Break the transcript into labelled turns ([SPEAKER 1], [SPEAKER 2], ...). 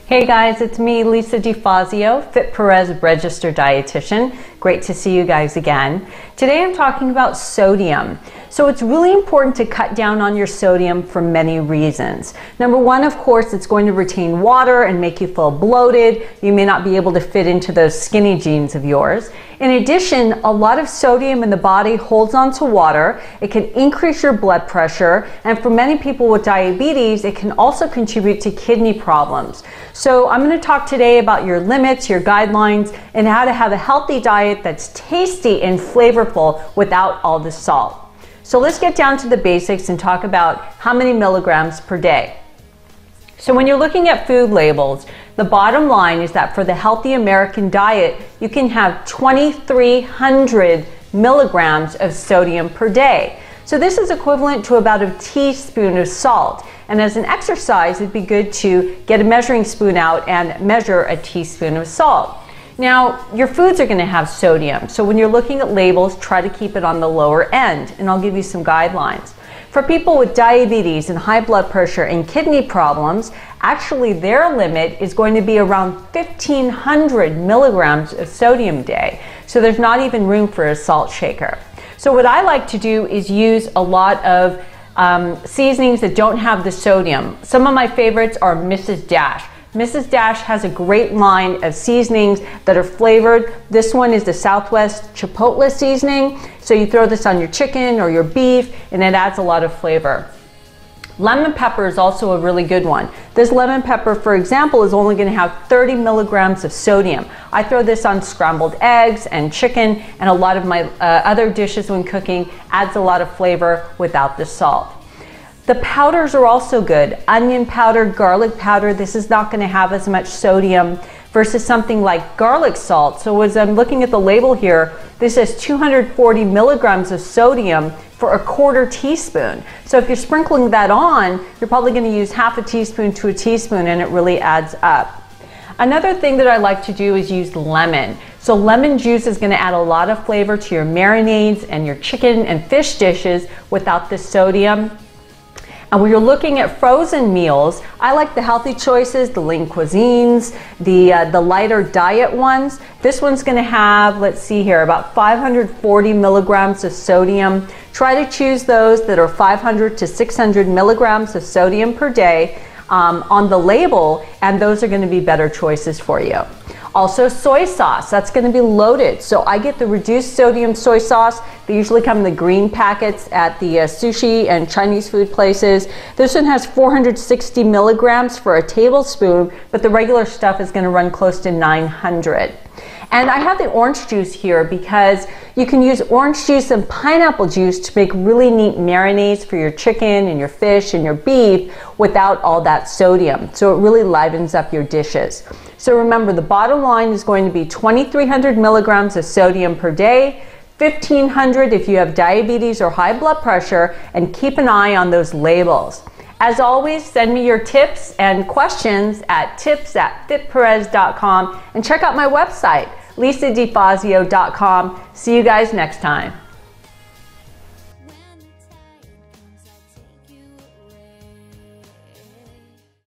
[SPEAKER 1] Hey guys, it's me, Lisa Fazio, Fit Perez Registered Dietitian. Great to see you guys again. Today I'm talking about sodium. So it's really important to cut down on your sodium for many reasons. Number one, of course, it's going to retain water and make you feel bloated. You may not be able to fit into those skinny jeans of yours. In addition, a lot of sodium in the body holds on to water. It can increase your blood pressure, and for many people with diabetes, it can also contribute to kidney problems. So I'm going to talk today about your limits, your guidelines, and how to have a healthy diet that's tasty and flavorful without all the salt. So let's get down to the basics and talk about how many milligrams per day. So when you're looking at food labels, the bottom line is that for the healthy American diet, you can have 2,300 milligrams of sodium per day. So this is equivalent to about a teaspoon of salt. And as an exercise, it'd be good to get a measuring spoon out and measure a teaspoon of salt. Now, your foods are going to have sodium, so when you're looking at labels, try to keep it on the lower end, and I'll give you some guidelines. For people with diabetes and high blood pressure and kidney problems, actually their limit is going to be around 1,500 milligrams of sodium a day, so there's not even room for a salt shaker. So what I like to do is use a lot of seasonings that don't have the sodium. Some of my favorites are Mrs. Dash. Mrs. Dash has a great line of seasonings that are flavored. This one is the Southwest Chipotle seasoning. So you throw this on your chicken or your beef and it adds a lot of flavor. Lemon pepper is also a really good one. This lemon pepper, for example, is only going to have 30 milligrams of sodium. I throw this on scrambled eggs and chicken, and a lot of my other dishes when cooking adds a lot of flavor without the salt. The powders are also good. Onion powder, garlic powder, this is not going to have as much sodium versus something like garlic salt. So as I'm looking at the label here, this says 240 milligrams of sodium for a quarter teaspoon. So if you're sprinkling that on, you're probably going to use half a teaspoon to a teaspoon, and it really adds up. Another thing that I like to do is use lemon. So lemon juice is going to add a lot of flavor to your marinades and your chicken and fish dishes without the sodium. And when you're looking at frozen meals, I like the healthy choices, the lean cuisines, the lighter diet ones. This one's going to have, let's see here, about 540 milligrams of sodium. Try to choose those that are 500 to 600 milligrams of sodium per day on the label, and those are going to be better choices for you. Also soy sauce, that's going to be loaded. So I get the reduced sodium soy sauce. They usually come in the green packets at the sushi and Chinese food places. This one has 460 milligrams for a tablespoon, but the regular stuff is going to run close to 900. And I have the orange juice here because you can use orange juice and pineapple juice to make really neat marinades for your chicken and your fish and your beef without all that sodium. So it really livens up your dishes. So remember, the bottom line is going to be 2,300 milligrams of sodium per day, 1,500 if you have diabetes or high blood pressure, and keep an eye on those labels. As always, send me your tips and questions at tips@fitperez.com, and check out my website, lisadefazio.com. See you guys next time.